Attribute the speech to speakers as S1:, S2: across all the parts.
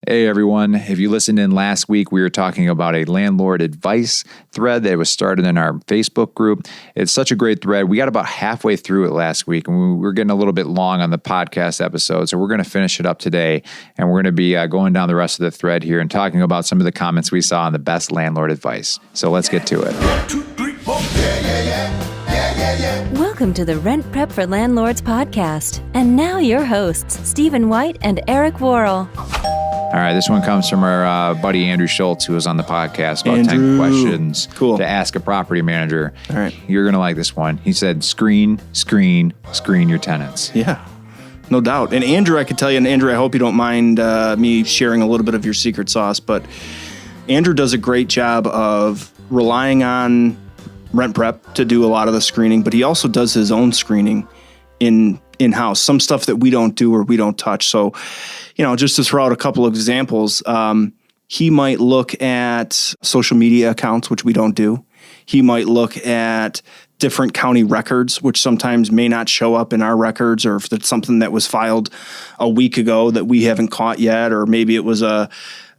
S1: Hey everyone, if you listened in last week, we were talking about a Landlord Advice thread that was started in our Facebook group. It's such a great thread. We got about halfway through it last week, and we were getting a little bit long on the podcast episode, so we're going to finish it up today, and we're going to be going down the rest of the thread here and talking about some of the comments we saw on the best landlord advice. So let's get to it.
S2: 1, 2, 3, 4. Yeah.
S3: Welcome to the RentPrep for Landlords podcast. And now your hosts, Stephen White and Eric Worrell.
S1: All right, this one comes from our buddy Andrew Schultz, who was on the podcast about 10 questions to ask a property manager.
S4: All right.
S1: You're going to like this one. He said, screen your tenants.
S4: Yeah, no doubt. And Andrew, I could tell you, and Andrew, I hope you don't mind me sharing a little bit of your secret sauce, but Andrew does a great job of relying on RentPrep to do a lot of the screening, but he also does his own screening in-house, some stuff that we don't do or we don't touch. So, just to throw out a couple of examples, he might look at social media accounts, which we don't do. He might look at different county records, which sometimes may not show up in our records, or if it's something that was filed a week ago that we haven't caught yet, or maybe it was an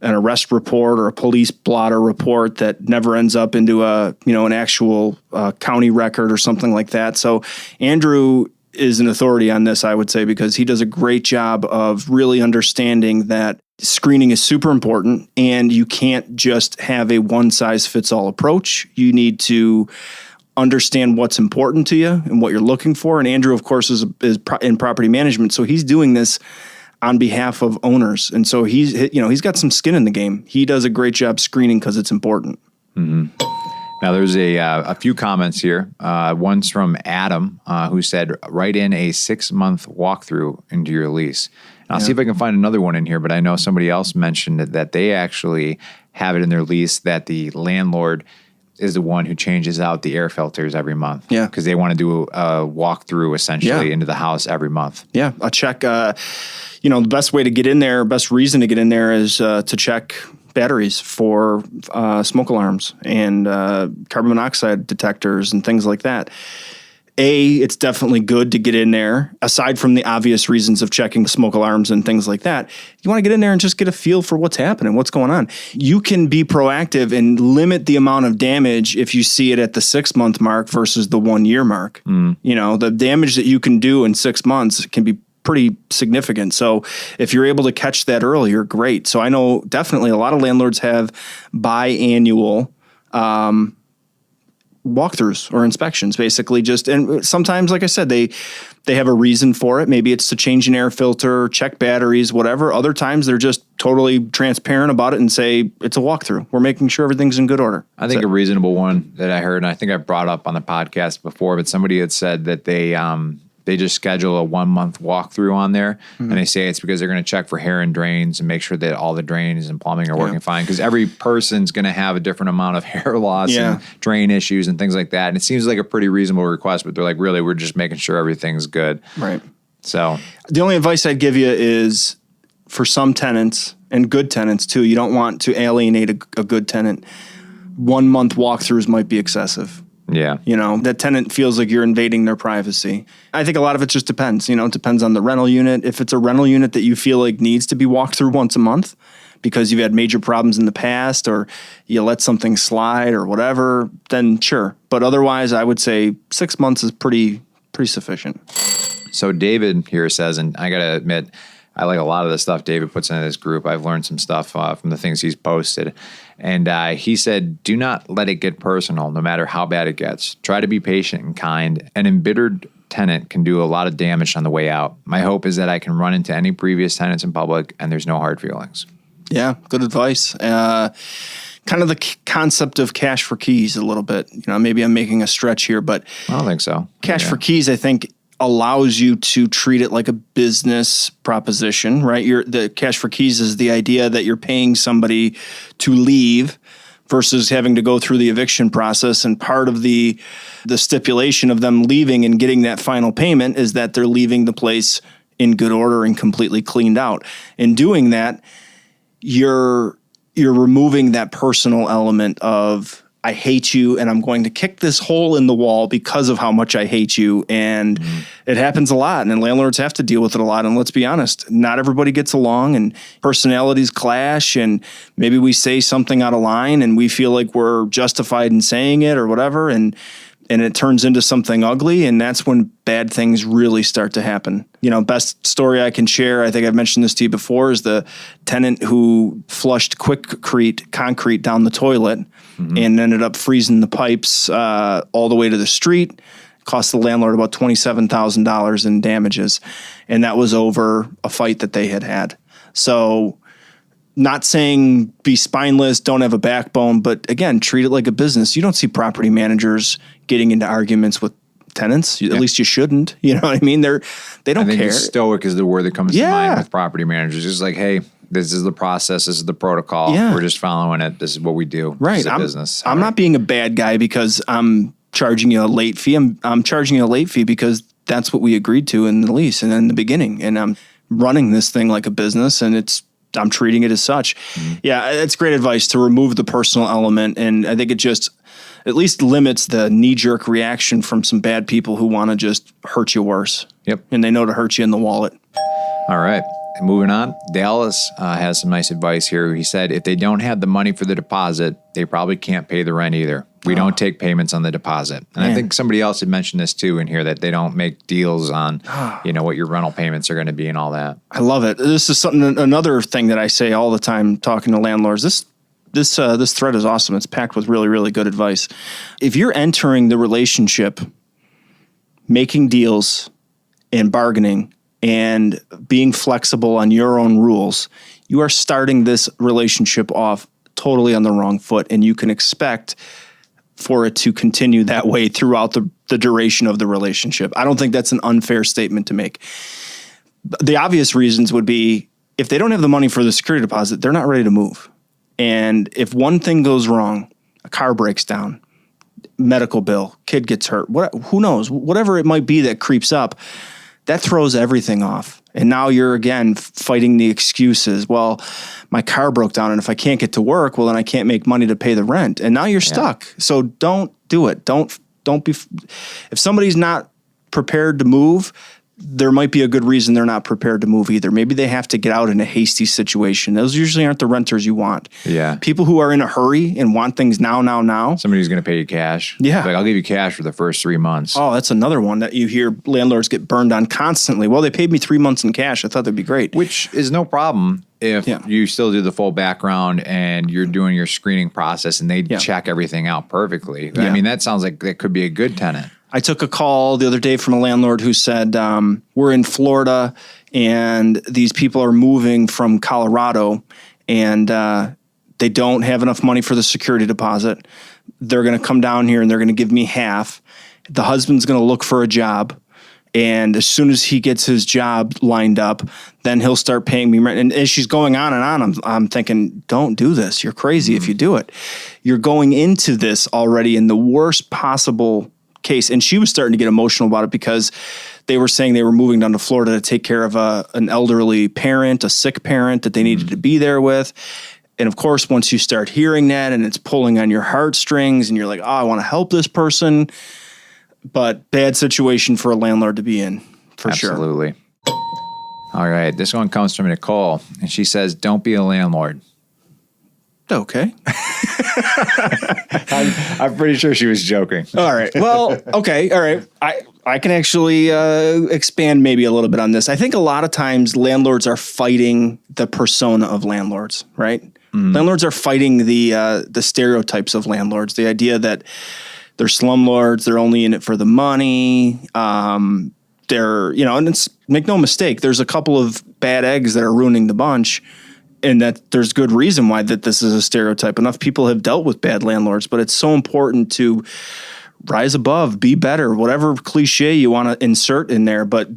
S4: arrest report or a police blotter report that never ends up into an actual county record or something like that. So Andrew is an authority on this, I would say, because he does a great job of really understanding that screening is super important, and you can't just have a one-size-fits-all approach. You need to understand what's important to you and what you're looking for. And Andrew, of course, is in property management, so he's doing this on behalf of owners. And so he's got some skin in the game. He does a great job screening because it's important.
S1: Mm-hmm. Now, there's a few comments here. One's from Adam, who said, write in a 6-month walkthrough into your lease. And I'll see if I can find another one in here, but I know somebody else mentioned that they actually have it in their lease that the landlord is the one who changes out the air filters every month.
S4: Yeah.
S1: Because they want to do a walkthrough essentially into the house every month.
S4: Yeah. A check, the best way to get in there, best reason to get in there is to check batteries for smoke alarms and carbon monoxide detectors and things like that. It's definitely good to get in there. Aside from the obvious reasons of checking smoke alarms and things like that, you want to get in there and just get a feel for what's happening, what's going on. You can be proactive and limit the amount of damage if you see it at the 6-month mark versus the 1-year mark. The damage that you can do in 6 months can be pretty significant. So if you're able to catch that earlier, great. So I know definitely a lot of landlords have biannual walkthroughs or inspections, basically and sometimes, like I said, they have a reason for it. Maybe it's to change an air filter, check batteries, whatever. Other times they're just totally transparent about it and say, it's a walkthrough. We're making sure everything's in good order.
S1: I think a reasonable one that I heard, and I think I brought up on the podcast before, but somebody had said that they just schedule a 1-month walkthrough on there, and they say it's because they're going to check for hair and drains and make sure that all the drains and plumbing are working fine, because every person's going to have a different amount of hair loss and drain issues and things like that. And it seems like a pretty reasonable request, but they're like, really, we're just making sure everything's good.
S4: Right.
S1: So
S4: the only advice I'd give you is for some tenants, and good tenants too, you don't want to alienate a good tenant. 1-month walkthroughs might be excessive.
S1: Yeah.
S4: That tenant feels like you're invading their privacy. I think a lot of it just depends. It depends on the rental unit. If it's a rental unit that you feel like needs to be walked through once a month because you've had major problems in the past, or you let something slide or whatever, then sure. But otherwise, I would say 6 months is pretty sufficient.
S1: So David here says, and I got to admit, I like a lot of the stuff David puts into this group. I've learned some stuff from the things he's posted. And he said, do not let it get personal, no matter how bad it gets. Try to be patient and kind. An embittered tenant can do a lot of damage on the way out. My hope is that I can run into any previous tenants in public and there's no hard feelings.
S4: Yeah, good advice. Kind of the concept of cash for keys a little bit. Maybe I'm making a stretch here, but
S1: I don't think so.
S4: Cash for keys, I think, allows you to treat it like a business proposition, right? The cash for keys is the idea that you're paying somebody to leave versus having to go through the eviction process. And part of the stipulation of them leaving and getting that final payment is that they're leaving the place in good order and completely cleaned out. In doing that, you're removing that personal element of, I hate you and I'm going to kick this hole in the wall because of how much I hate you. And it happens a lot, and landlords have to deal with it a lot. And let's be honest, not everybody gets along, and personalities clash, and maybe we say something out of line and we feel like we're justified in saying it or whatever. And it turns into something ugly, and that's when bad things really start to happen. Best story I can share, I think I've mentioned this to you before, is the tenant who flushed concrete down the toilet and ended up freezing the pipes all the way to the street. Cost the landlord about $27,000 in damages, and that was over a fight that they had. So, not saying be spineless, don't have a backbone, but again, treat it like a business. You don't see property managers getting into arguments with tenants. At least you shouldn't. You know what I mean? They don't
S1: I think
S4: care.
S1: stoic is the word that comes to mind with property managers. It's like, hey, this is the process. This is the protocol.
S4: Yeah.
S1: We're just following it. This is what we do.
S4: Right.
S1: This is a business.
S4: I'm not being a bad guy because I'm charging you a late fee. I'm charging you a late fee because that's what we agreed to in the lease and in the beginning. And I'm running this thing like a business, and I'm treating it as such. Yeah, it's great advice to remove the personal element. And I think it just at least limits the knee-jerk reaction from some bad people who want to just hurt you worse.
S1: Yep.
S4: And they know to hurt you in the wallet.
S1: All right. Moving on. Dallas has some nice advice here. He said, if they don't have the money for the deposit, they probably can't pay the rent either. We don't take payments on the deposit. And I think somebody else had mentioned this too in here, that they don't make deals on, what your rental payments are going to be and all that.
S4: I love it. This is another thing that I say all the time talking to landlords. This thread is awesome. It's packed with really, really good advice. If you're entering the relationship, making deals and bargaining and being flexible on your own rules, you are starting this relationship off totally on the wrong foot, and you can expect for it to continue that way throughout the duration of the relationship. I don't think that's an unfair statement to make. The obvious reasons would be, if they don't have the money for the security deposit, they're not ready to move. And if one thing goes wrong, a car breaks down, medical bill, kid gets hurt, who knows, whatever it might be that creeps up, that throws everything off. And now you're again fighting the excuses. Well, my car broke down, and if I can't get to work, well, then I can't make money to pay the rent. And now you're stuck. So don't do it. Don't be, if somebody's not prepared to move, there might be a good reason they're not prepared to move either. Maybe they have to get out in a hasty situation. Those usually aren't the renters you want.
S1: Yeah.
S4: People who are in a hurry and want things now.
S1: Somebody's going to pay you cash.
S4: Yeah.
S1: Like, I'll give you cash for the first 3 months.
S4: Oh, that's another one that you hear landlords get burned on constantly. Well, they paid me 3 months in cash. I thought that'd be great.
S1: Which is no problem if you still do the full background and you're doing your screening process and they check everything out perfectly. I mean, that sounds like that could be a good tenant.
S4: I took a call the other day from a landlord who said, we're in Florida and these people are moving from Colorado and they don't have enough money for the security deposit. They're going to come down here and they're going to give me half. The husband's going to look for a job. And as soon as he gets his job lined up, then he'll start paying me rent. And as she's going on and on, I'm thinking, don't do this. You're crazy if you do it. You're going into this already in the worst possible case. And she was starting to get emotional about it because they were saying they were moving down to Florida to take care of an elderly parent, a sick parent that they needed to be there with. And of course, once you start hearing that and it's pulling on your heartstrings and you're like, oh, I want to help this person. But bad situation for a landlord to be in, for sure.
S1: Absolutely. All right. This one comes from Nicole, and she says, don't be a landlord.
S4: Okay.
S1: I'm pretty sure she was joking.
S4: All right. Well, okay. All right. I can actually expand maybe a little bit on this. I think a lot of times landlords are fighting the persona of landlords, right? Landlords are fighting the stereotypes of landlords, the idea that they're slumlords, they're only in it for the money. They're, and it's, make no mistake, there's a couple of bad eggs that are ruining the bunch. And that there's good reason why that this is a stereotype. Enough people have dealt with bad landlords, but it's so important to rise above, be better, whatever cliche you want to insert in there, but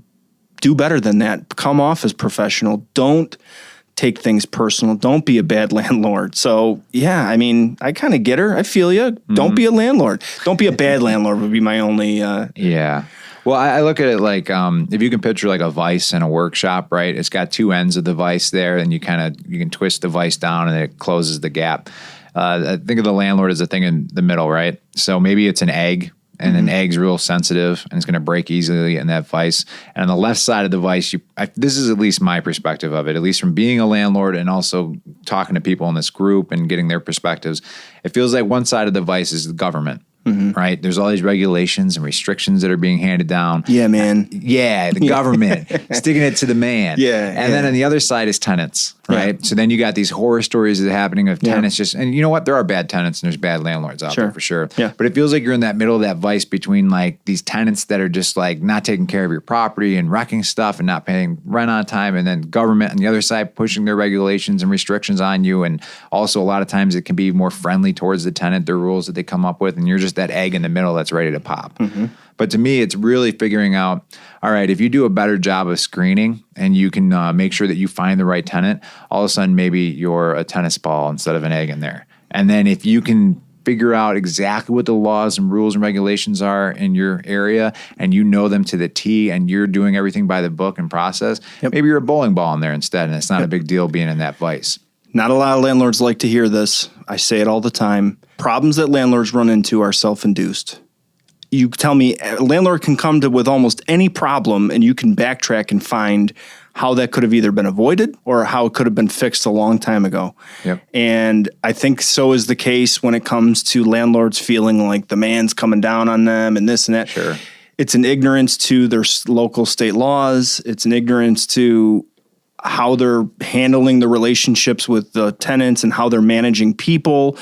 S4: do better than that. Come off as professional. Don't take things personal. Don't be a bad landlord. So, yeah, I mean, I kind of get her. I feel you. Don't be a landlord. Don't be a bad landlord would be my only.
S1: Yeah. Well, I look at it like if you can picture like a vise in a workshop, right? It's got two ends of the vise there, and you can twist the vise down, and it closes the gap. I think of the landlord as a thing in the middle, right? So maybe it's an egg, and an egg's real sensitive, and it's going to break easily in that vise. And on the left side of the vise, this is at least my perspective of it, at least from being a landlord and also talking to people in this group and getting their perspectives. It feels like one side of the vise is the government. Right? There's all these regulations and restrictions that are being handed down.
S4: Yeah, man.
S1: Yeah, the government sticking it to the man. And then on the other side is tenants, right? Yeah. So then you got these horror stories that are happening of tenants and you know what? There are bad tenants and there's bad landlords out there for sure.
S4: Yeah.
S1: But it feels like you're in that middle of that vice between like these tenants that are just like not taking care of your property and wrecking stuff and not paying rent on time, and then government on the other side pushing their regulations and restrictions on you. And also a lot of times it can be more friendly towards the tenant, the rules that they come up with, and you're just that egg in the middle that's ready to pop. But to me, it's really figuring out, all right, if you do a better job of screening and you can make sure that you find the right tenant, all of a sudden maybe you're a tennis ball instead of an egg in there. And then if you can figure out exactly what the laws and rules and regulations are in your area and you know them to the T and you're doing everything by the book and process, maybe you're a bowling ball in there instead, and it's not a big deal being in that vice.
S4: Not a lot of landlords like to hear this. I say it all the time. Problems that landlords run into are self-induced. You tell me a landlord can come to with almost any problem and you can backtrack and find how that could have either been avoided or how it could have been fixed a long time ago.
S1: Yep.
S4: And I think so is the case when it comes to landlords feeling like the man's coming down on them and this and that.
S1: Sure.
S4: It's an ignorance to their local state laws. It's an ignorance to how they're handling the relationships with the tenants and how they're managing people.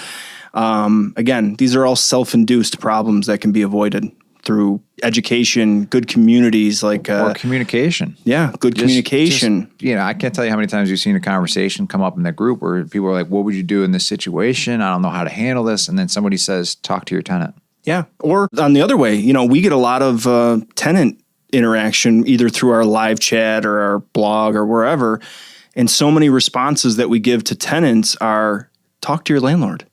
S4: Again, these are all self-induced problems that can be avoided through education, good communities
S1: or communication.
S4: Yeah, good communication.
S1: I can't tell you how many times you've seen a conversation come up in that group where people are like, what would you do in this situation? I don't know how to handle this. And then somebody says, talk to your tenant.
S4: Yeah. Or on the other way, we get a lot of tenant interaction either through our live chat or our blog or wherever. And so many responses that we give to tenants are talk to your landlord.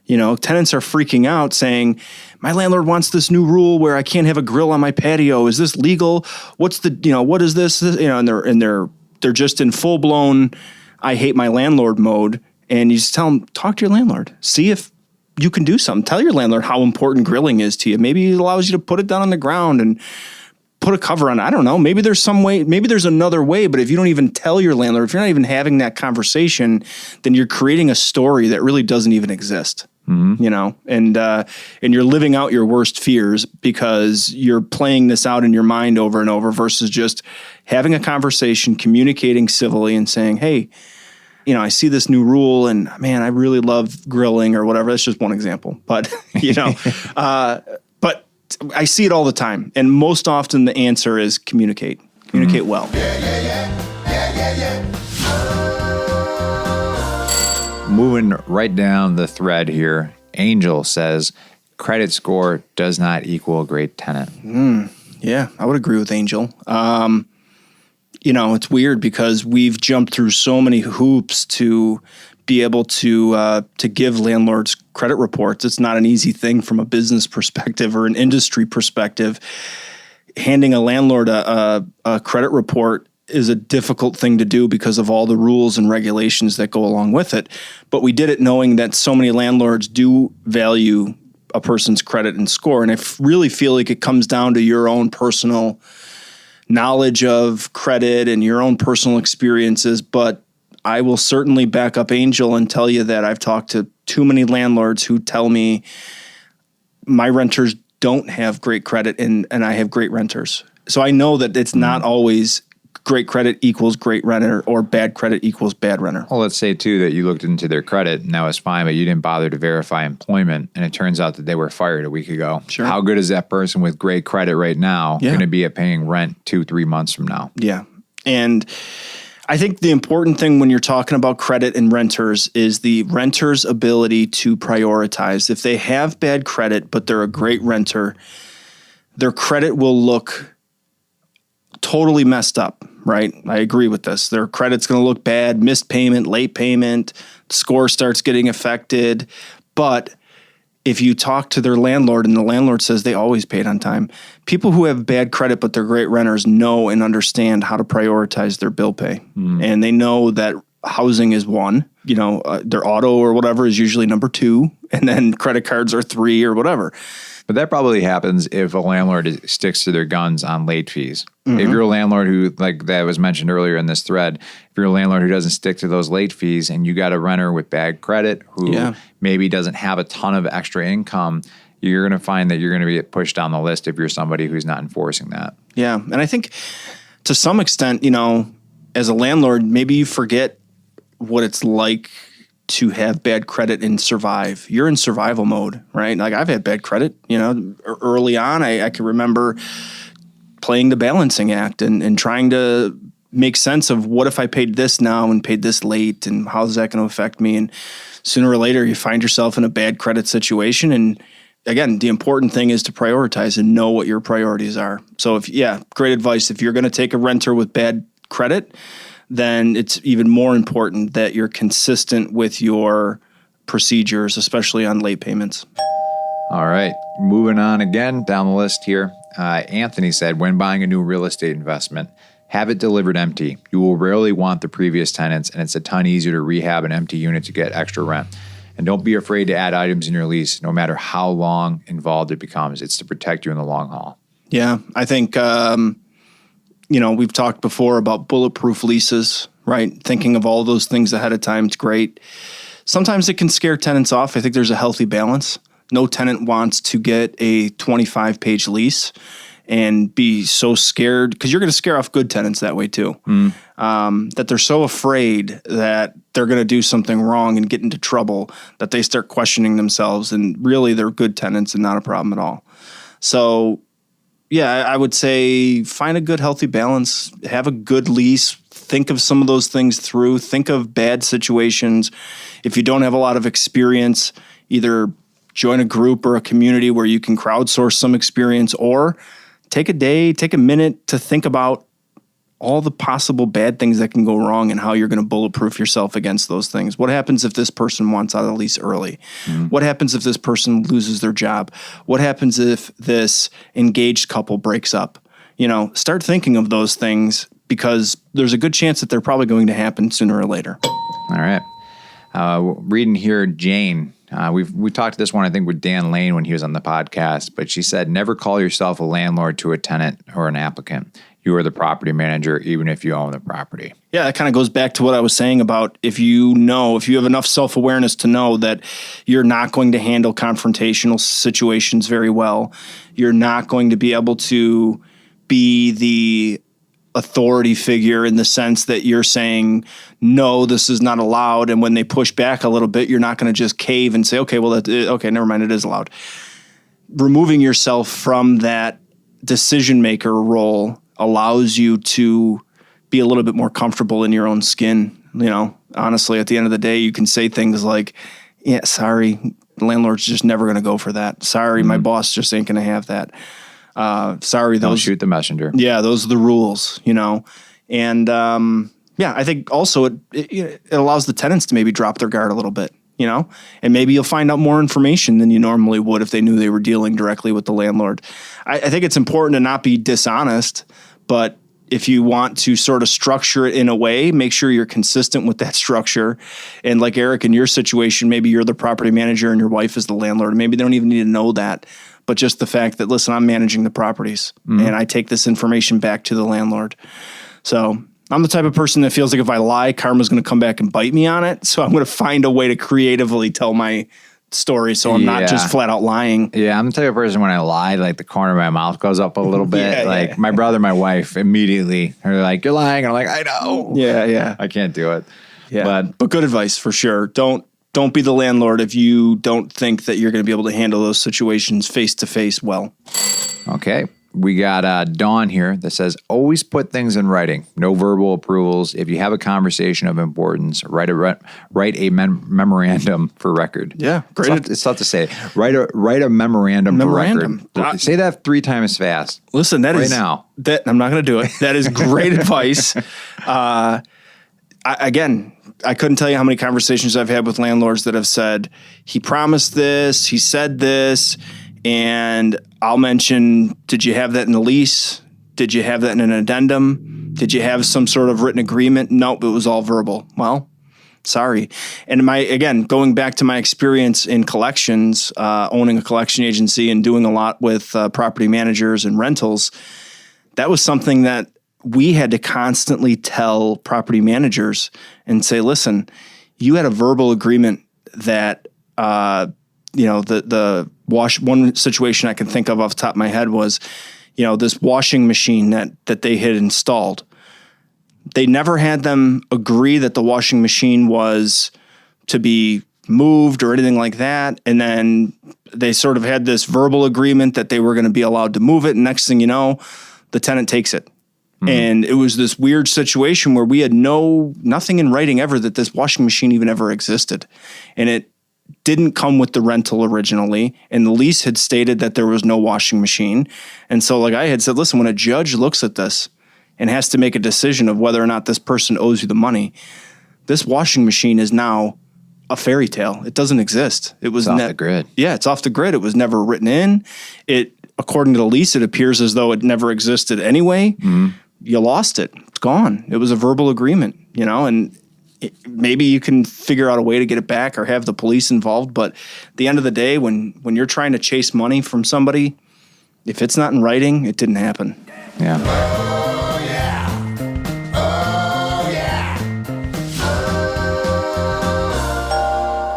S4: Tenants are freaking out saying, my landlord wants this new rule where I can't have a grill on my patio. Is this legal? What's what is this? And they're just in full blown, I hate my landlord mode. And you just tell them, talk to your landlord. See if you can do something. Tell your landlord how important grilling is to you. Maybe it allows you to put it down on the ground and put a cover on. I don't know. Maybe there's some way, maybe there's another way, but if you don't even tell your landlord, if you're not even having that conversation, then you're creating a story that really doesn't even exist. And you're living out your worst fears because you're playing this out in your mind over and over versus just having a conversation, communicating civilly and saying, hey, I see this new rule and man, I really love grilling or whatever. That's just one example, but but I see it all the time. And most often the answer is communicate well.
S1: Moving right down the thread here, Angel says, credit score does not equal a great tenant.
S4: Yeah, I would agree with Angel. It's weird because we've jumped through so many hoops to be able to give landlords credit reports. It's not an easy thing from a business perspective or an industry perspective. Handing a landlord a credit report is a difficult thing to do because of all the rules and regulations that go along with it. But we did it knowing that so many landlords do value a person's credit and score. And I really feel like it comes down to your own personal knowledge of credit and your own personal experiences. But I will certainly back up Angel and tell you that I've talked to too many landlords who tell me my renters don't have great credit and I have great renters. So I know that it's not always great credit equals great renter or bad credit equals bad renter.
S1: Well, let's say, too, that you looked into their credit and that was fine, but you didn't bother to verify employment, and it turns out that they were fired a week ago.
S4: Sure.
S1: How good is that person with great credit right now going to be at paying rent 2-3 months from now?
S4: Yeah. And I think the important thing when you're talking about credit and renters is the renter's ability to prioritize. If they have bad credit, but they're a great renter, their credit will look totally messed up, right? I agree with this. Their credit's going to look bad, missed payment, late payment, the score starts getting affected. But if you talk to their landlord and the landlord says they always paid on time, people who have bad credit but they're great renters know and understand how to prioritize their bill pay. And they know that housing is one, their auto or whatever is usually number 2, and then credit cards are 3 or whatever.
S1: But that probably happens if a landlord sticks to their guns on late fees. If you're a landlord who, like that was mentioned earlier in this thread, if you're a landlord who doesn't stick to those late fees and you got a renter with bad credit who maybe doesn't have a ton of extra income, you're going to find that you're going to get pushed down the list if you're somebody who's not enforcing that. Yeah.
S4: And I think to some extent, as a landlord, maybe you forget what it's like to have bad credit and survive. You're in survival mode, right? Like I've had bad credit, early on. I can remember playing the balancing act and trying to make sense of what if I paid this now and paid this late and how's that going to affect me? And sooner or later you find yourself in a bad credit situation. And again, the important thing is to prioritize and know what your priorities are. So great advice. If you're going to take a renter with bad credit, then it's even more important that you're consistent with your procedures, especially on late payments.
S1: All right. Moving on again down the list here. Anthony said, when buying a new real estate investment, have it delivered empty. You will rarely want the previous tenants, and it's a ton easier to rehab an empty unit to get extra rent. And don't be afraid to add items in your lease, no matter how long involved it becomes. It's to protect you in the long haul.
S4: Yeah, I think we've talked before about bulletproof leases, right? Thinking of all those things ahead of time, it's great. Sometimes it can scare tenants off. I think there's a healthy balance. No tenant wants to get a 25-page lease and be so scared, because you're going to scare off good tenants that way too, that they're so afraid that they're going to do something wrong and get into trouble that they start questioning themselves, and really they're good tenants and not a problem at all. So I would say find a good, healthy balance, have a good lease, think of some of those things through, think of bad situations. If you don't have a lot of experience, either join a group or a community where you can crowdsource some experience, or take a day, take a minute to think about all the possible bad things that can go wrong and how you're going to bulletproof yourself against those things. What happens if this person wants out of the lease early? What happens if this person loses their job? What happens if this engaged couple breaks up? Start thinking of those things, because there's a good chance that they're probably going to happen sooner or later.
S1: All right. Reading here, Jane. We talked to this one, I think, with Dan Lane when he was on the podcast, but she said, never call yourself a landlord to a tenant or an applicant. You are the property manager, even if you own the property.
S4: Yeah, that kind of goes back to what I was saying about if you have enough self-awareness to know that you're not going to handle confrontational situations very well. You're not going to be able to be the authority figure in the sense that you're saying, no, this is not allowed. And when they push back a little bit, you're not going to just cave and say, okay, never mind, it is allowed. Removing yourself from that decision maker role allows you to be a little bit more comfortable in your own skin. Honestly, at the end of the day, you can say things like, yeah, sorry, the landlord's just never going to go for that. Sorry, my boss just ain't going to have that. Sorry,
S1: don't shoot the messenger.
S4: Yeah, those are the rules, And I think also it allows the tenants to maybe drop their guard a little bit, and maybe you'll find out more information than you normally would if they knew they were dealing directly with the landlord. I think it's important to not be dishonest, but if you want to sort of structure it in a way, make sure you're consistent with that structure. And like Eric, in your situation, maybe you're the property manager and your wife is the landlord. Maybe they don't even need to know that. But just the fact that, listen, I'm managing the properties and I take this information back to the landlord. So I'm the type of person that feels like if I lie, karma's going to come back and bite me on it. So I'm going to find a way to creatively tell my story so I'm not just flat out lying.
S1: Yeah, I'm the type of person when I lie, like the corner of my mouth goes up a little bit. My brother, my wife immediately are like, you're lying. And I'm like, I know.
S4: Yeah.
S1: I can't do it.
S4: Yeah. But good advice for sure. Don't be the landlord if you don't think that you're going to be able to handle those situations face to face well.
S1: Okay. We got Dawn here that says, always put things in writing. No verbal approvals. If you have a conversation of importance, write a memorandum for record.
S4: Yeah,
S1: great. It's tough to say. Write a memorandum for record. Say that 3 times fast.
S4: Listen,
S1: right now.
S4: I'm not going to do it. That is great advice. Again, I couldn't tell you how many conversations I've had with landlords that have said, he promised this, he said this, and I'll mention, did you have that in the lease? Did you have that in an addendum? Did you have some sort of written agreement? Nope, it was all verbal. Well, sorry. And again, going back to my experience in collections, owning a collection agency and doing a lot with property managers and rentals, that was something that we had to constantly tell property managers and say, listen, you had a verbal agreement that, one situation I can think of off the top of my head was, this washing machine that they had installed. They never had them agree that the washing machine was to be moved or anything like that. And then they sort of had this verbal agreement that they were going to be allowed to move it. And next thing you know, the tenant takes it. And it was this weird situation where we had nothing in writing ever that this washing machine even ever existed. And it didn't come with the rental originally. And the lease had stated that there was no washing machine. And so like I had said, listen, when a judge looks at this and has to make a decision of whether or not this person owes you the money, this washing machine is now a fairy tale. It doesn't exist. It was
S1: off the grid.
S4: Yeah, it's off the grid. It was never written in. According to the lease, it appears as though it never existed anyway. You lost it. It's gone. It was a verbal agreement, and maybe you can figure out a way to get it back or have the police involved. But at the end of the day, when you're trying to chase money from somebody, if it's not in writing, it didn't happen.
S1: Yeah.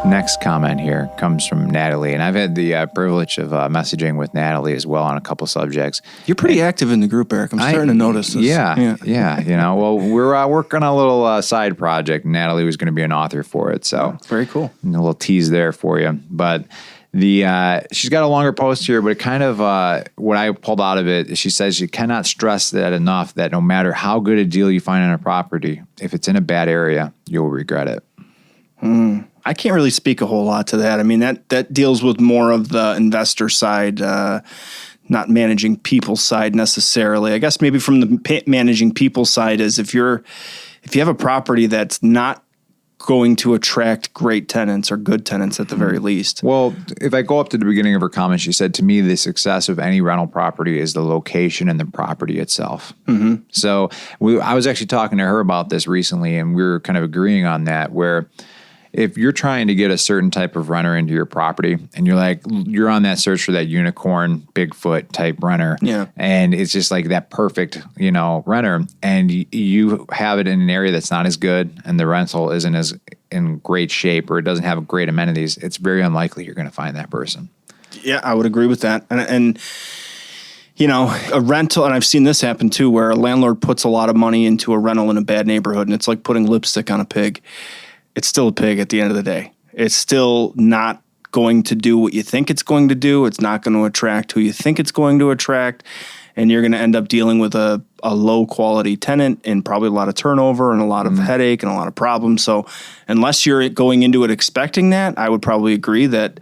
S1: Next comment here comes from Natalie, and I've had the privilege of messaging with Natalie as well on a couple subjects.
S4: You're pretty active in the group, Eric. I'm starting to notice this.
S1: Yeah. Well, we're working on a little side project. Natalie was going to be an author for it, so
S4: very cool.
S1: A little tease there for you. But she's got a longer post here, but it kind of what I pulled out of it. She says you cannot stress that enough. That no matter how good a deal you find on a property, if it's in a bad area, you'll regret it.
S4: I can't really speak a whole lot to that. I mean, that deals with more of the investor side, not managing people side necessarily. I guess maybe from the managing people side is if you have a property that's not going to attract great tenants or good tenants at the very least.
S1: Well, if I go up to the beginning of her comment, she said, to me, the success of any rental property is the location and the property itself. So I was actually talking to her about this recently, and we were kind of agreeing on that, where if you're trying to get a certain type of renter into your property and you're on that search for that unicorn, Bigfoot type renter, and it's just like that perfect, renter, and you have it in an area that's not as good and the rental isn't as in great shape or it doesn't have great amenities, it's very unlikely you're going to find that person.
S4: Yeah, I would agree with that. And a rental, and I've seen this happen too, where a landlord puts a lot of money into a rental in a bad neighborhood, and it's like putting lipstick on a pig. It's still a pig at the end of the day. It's still not going to do what you think it's going to do. It's not going to attract who you think it's going to attract. And you're going to end up dealing with a low quality tenant and probably a lot of turnover and a lot of headache and a lot of problems. So unless you're going into it expecting that, I would probably agree that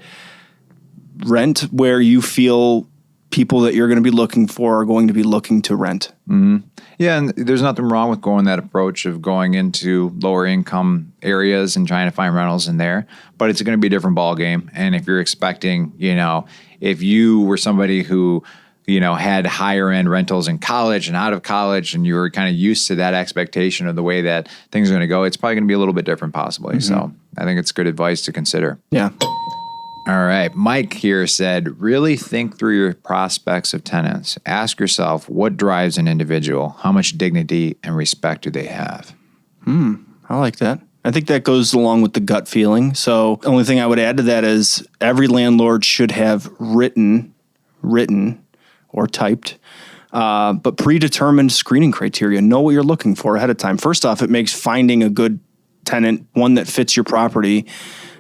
S4: rent where you feel people that you're going to be looking for are going to be looking to rent.
S1: Yeah, and there's nothing wrong with going that approach of going into lower income areas and trying to find rentals in there, but it's going to be a different ball game. And if you're expecting, if you were somebody who, had higher end rentals in college and out of college, and you were kind of used to that expectation of the way that things are going to go, it's probably going to be a little bit different possibly. So I think it's good advice to consider.
S4: Yeah.
S1: All right. Mike here said, really think through your prospects of tenants. Ask yourself, what drives an individual? How much dignity and respect do they have?
S4: I like that. I think that goes along with the gut feeling. So the only thing I would add to that is every landlord should have written or typed, but predetermined screening criteria. Know what you're looking for ahead of time. First off, it makes finding a good tenant, one that fits your property,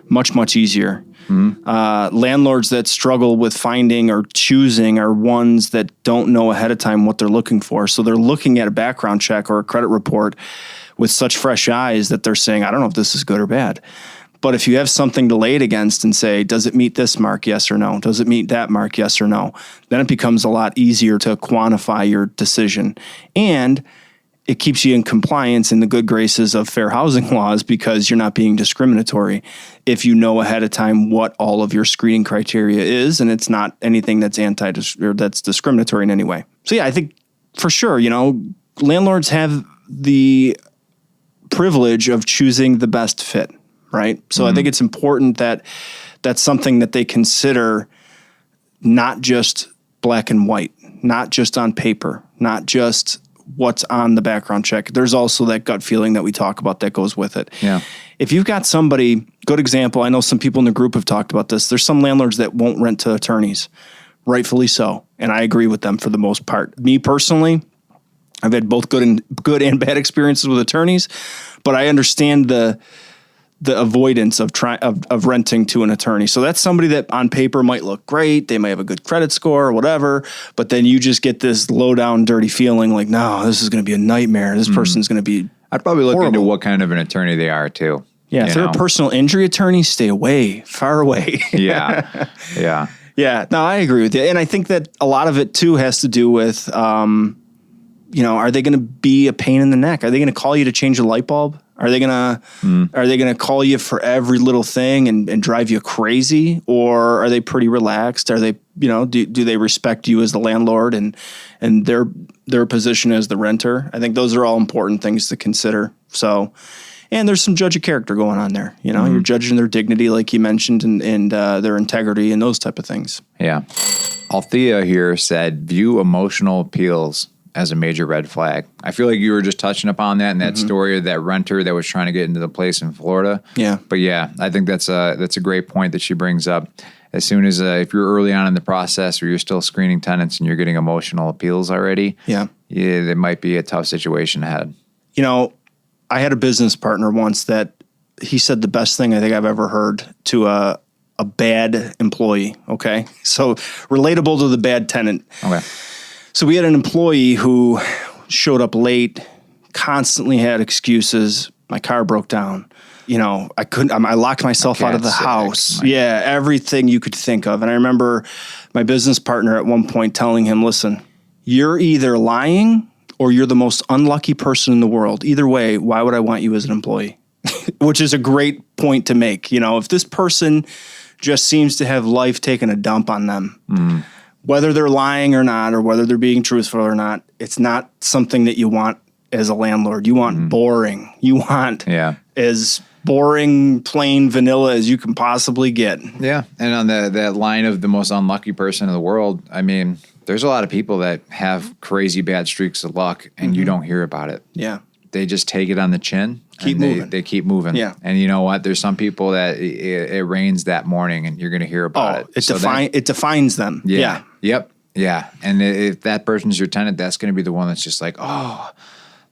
S4: much, much easier. Landlords that struggle with finding or choosing are ones that don't know ahead of time what they're looking for. So they're looking at a background check or a credit report with such fresh eyes that they're saying, I don't know if this is good or bad. But if you have something to lay it against and say, does it meet this mark? Yes or no? Does it meet that mark? Yes or no? Then it becomes a lot easier to quantify your decision. And it keeps you in compliance in the good graces of fair housing laws because you're not being discriminatory if you know ahead of time what all of your screening criteria is, and it's not anything that's or that's discriminatory in any way. So yeah, I think for sure, landlords have the privilege of choosing the best fit, right? So I think it's important that that's something that they consider, not just black and white, not just on paper, not just what's on the background check. There's also that gut feeling that we talk about that goes with it.
S1: Yeah.
S4: If you've got somebody, good example, I know some people in the group have talked about this. There's some landlords that won't rent to attorneys, rightfully so. And I agree with them for the most part. Me personally, I've had both good and bad experiences with attorneys, but I understand the avoidance of renting to an attorney. So that's somebody that on paper might look great. They might have a good credit score or whatever, but then you just get this low down, dirty feeling like, no, this is going to be a nightmare. This person's going to be
S1: I'd probably look
S4: horrible.
S1: into what kind of an attorney they are too.
S4: Yeah, if they're a personal injury attorney, stay away, far away.
S1: Yeah. Yeah.
S4: Yeah, no, I agree with you. And I think that a lot of it too has to do with, are they going to be a pain in the neck? Are they going to call you to change a light bulb? Are they gonna call you for every little thing and drive you crazy, or are they pretty relaxed? Are they, do they respect you as the landlord and their position as the renter? I think those are all important things to consider. So, and there's some judge of character going on there. You're judging their dignity, like you mentioned, and their integrity and those type of things.
S1: Yeah. Althea here said, view emotional appeals as a major red flag. I feel like you were just touching upon that in that story of that renter that was trying to get into the place in Florida.
S4: Yeah.
S1: But yeah, I think that's a great point that she brings up. As soon as, if you're early on in the process or you're still screening tenants and you're getting emotional appeals already, yeah, there might be a tough situation ahead.
S4: I had a business partner once that he said the best thing I think I've ever heard to a bad employee. Okay. So relatable to the bad tenant. Okay. So we had an employee who showed up late, constantly had excuses. My car broke down. I locked myself out of the house. Yeah, everything you could think of. And I remember my business partner at one point telling him, listen, you're either lying or you're the most unlucky person in the world. Either way, why would I want you as an employee? Which is a great point to make. If this person just seems to have life taking a dump on them, whether they're lying or not, or whether they're being truthful or not, it's not something that you want as a landlord. You want boring. You want as boring, plain vanilla as you can possibly get. Yeah.
S1: And on that line of the most unlucky person in the world, I mean, there's a lot of people that have crazy bad streaks of luck and you don't hear about it. Yeah. They just take it on the chin.
S4: Keep moving.
S1: They keep moving. Yeah. And you know what? There's some people that it rains that morning and you're going to hear about it.
S4: It defines them. Yeah.
S1: Yep. Yeah. And if that person's your tenant, that's going to be the one that's just like, oh,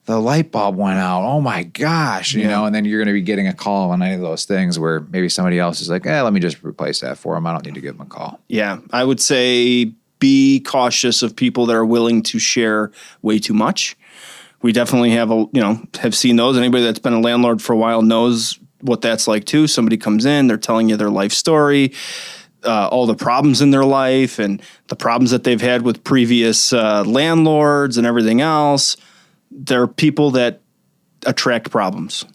S1: the light bulb went out. Oh my gosh. And then you're going to be getting a call on any of those things where maybe somebody else is like, let me just replace that for them. I don't need to give them a call.
S4: Yeah. I would say be cautious of people that are willing to share way too much. We definitely have seen those. Anybody that's been a landlord for a while knows what that's like too. Somebody comes in, they're telling you their life story, all the problems in their life and the problems that they've had with previous landlords and everything else. They're people that attract problems.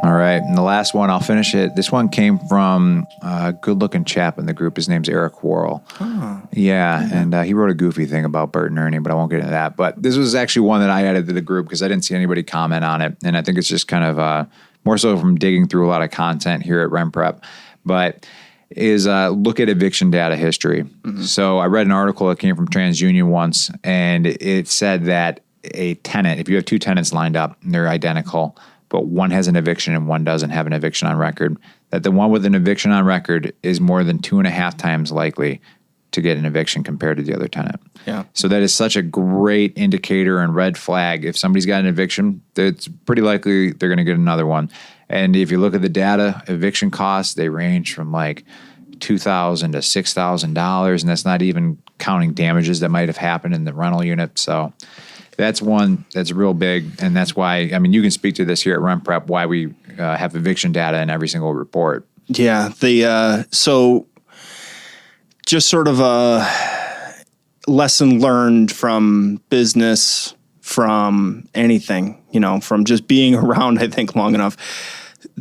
S1: All right. And the last one, I'll finish it. This one came from a good-looking chap in the group. His name's Eric Worrell. Oh. Yeah. And he wrote a goofy thing about Bert and Ernie, but I won't get into that. But this was actually one that I added to the group because I didn't see anybody comment on it. And I think it's just kind of more so from digging through a lot of content here at RentPrep. But is look at eviction data history. Mm-hmm. So I read an article that came from TransUnion once, and it said that a tenant, if you have two tenants lined up and they're identical, but one has an eviction and one doesn't have an eviction on record, that the one with an eviction on record is more than 2.5 times likely to get an eviction compared to the other tenant. Yeah. So that is such a great indicator and red flag. If somebody's got an eviction, it's pretty likely they're going to get another one. And if you look at the data, eviction costs, they range from like $2,000 to $6,000, and that's not even counting damages that might have happened in the rental unit. So that's one that's real big, and that's why, I mean, you can speak to this here at RentPrep, why we have eviction data in every single report.
S4: Yeah, so just sort of a lesson learned from business from anything, from just being around, I think, long enough.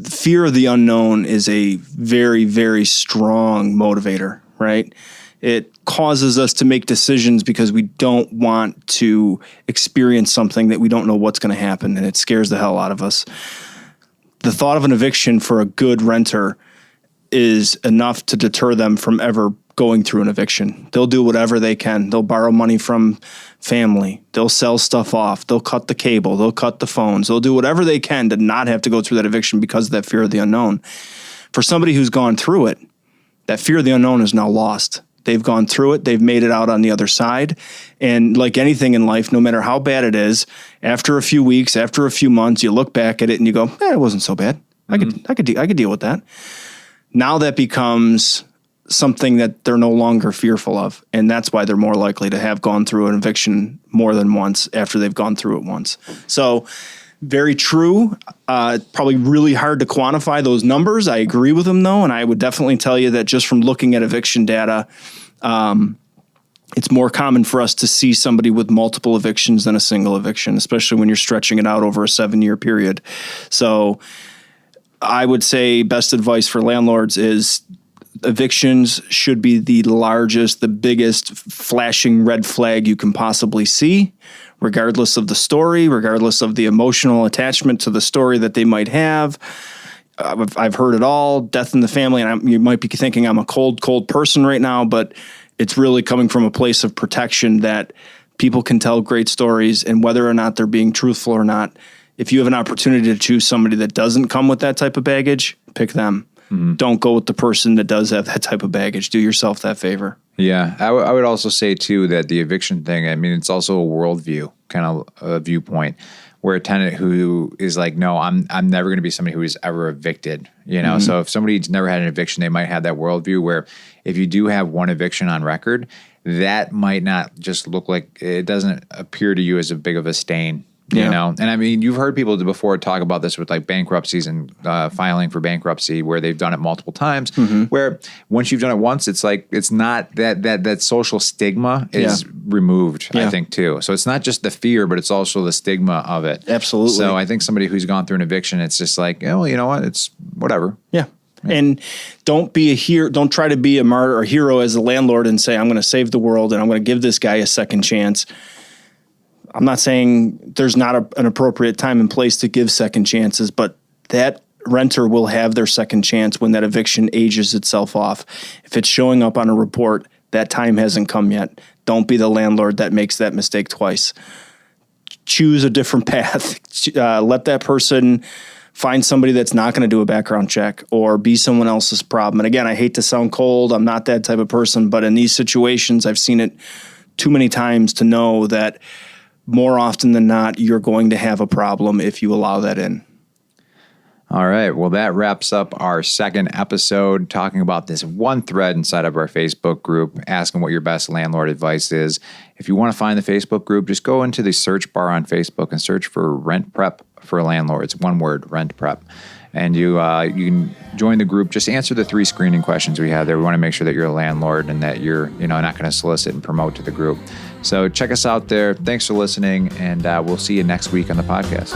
S4: Fear of the unknown is a very, very strong motivator, right? It causes us to make decisions because we don't want to experience something that we don't know what's going to happen, and it scares the hell out of us. The thought of an eviction for a good renter is enough to deter them from ever going through an eviction. They'll do whatever they can. They'll borrow money from family. They'll sell stuff off. They'll cut the cable. They'll cut the phones. They'll do whatever they can to not have to go through that eviction because of that fear of the unknown. For somebody who's gone through it, that fear of the unknown is now lost. They've gone through it. They've made it out on the other side. And like anything in life, no matter how bad it is, after a few weeks, after a few months, you look back at it and you go, it wasn't so bad. I could deal with that. Now that becomes something that they're no longer fearful of. And that's why they're more likely to have gone through an eviction more than once after they've gone through it once. So very true. Probably really hard to quantify those numbers. I agree with them, though. And I would definitely tell you that just from looking at eviction data, it's more common for us to see somebody with multiple evictions than a single eviction, especially when you're stretching it out over a 7-year period. So I would say best advice for landlords is evictions should be the largest, the biggest flashing red flag you can possibly see, regardless of the story, regardless of the emotional attachment to the story that they might have. I've heard it all, death in the family, and you might be thinking I'm a cold person right now, but it's really coming from a place of protection that people can tell great stories, and whether or not they're being truthful or not, if you have an opportunity to choose somebody that doesn't come with that type of baggage, pick them. Mm-hmm. Don't go with the person that does have that type of baggage. Do yourself that favor.
S1: Yeah. I would also say, too, that the eviction thing, it's also a worldview, kind of a viewpoint, where a tenant who is like, no, I'm never going to be somebody who is ever evicted. Mm-hmm. So if somebody's never had an eviction, they might have that worldview where if you do have one eviction on record, that might not just look like, it doesn't appear to you as a big of a stain. And you've heard people before talk about this with like bankruptcies and filing for bankruptcy where they've done it multiple times, where once you've done it once, it's like, it's not that social stigma is removed, I think, too. So it's not just the fear, but it's also the stigma of it.
S4: Absolutely.
S1: So I think somebody who's gone through an eviction, it's just like, well, you know what? It's whatever.
S4: Yeah. And don't be a hero. Don't try to be a martyr or hero as a landlord and say, I'm going to save the world and I'm going to give this guy a second chance. I'm not saying there's not an appropriate time and place to give second chances, but that renter will have their second chance when that eviction ages itself off. If it's showing up on a report, that time hasn't come yet. Don't be the landlord that makes that mistake twice. Choose a different path. Let that person find somebody that's not going to do a background check or be someone else's problem. And again, I hate to sound cold. I'm not that type of person, but in these situations, I've seen it too many times to know that more often than not, you're going to have a problem if you allow that in.
S1: All right. Well, that wraps up our second episode talking about this one thread inside of our Facebook group, asking what your best landlord advice is. If you want to find the Facebook group, just go into the search bar on Facebook and search for RentPrep for Landlords. One word, RentPrep. And you can join the group. Just answer the 3 screening questions we have there. We want to make sure that you're a landlord and that you're not going to solicit and promote to the group. So check us out there. Thanks for listening, and we'll see you next week on the podcast.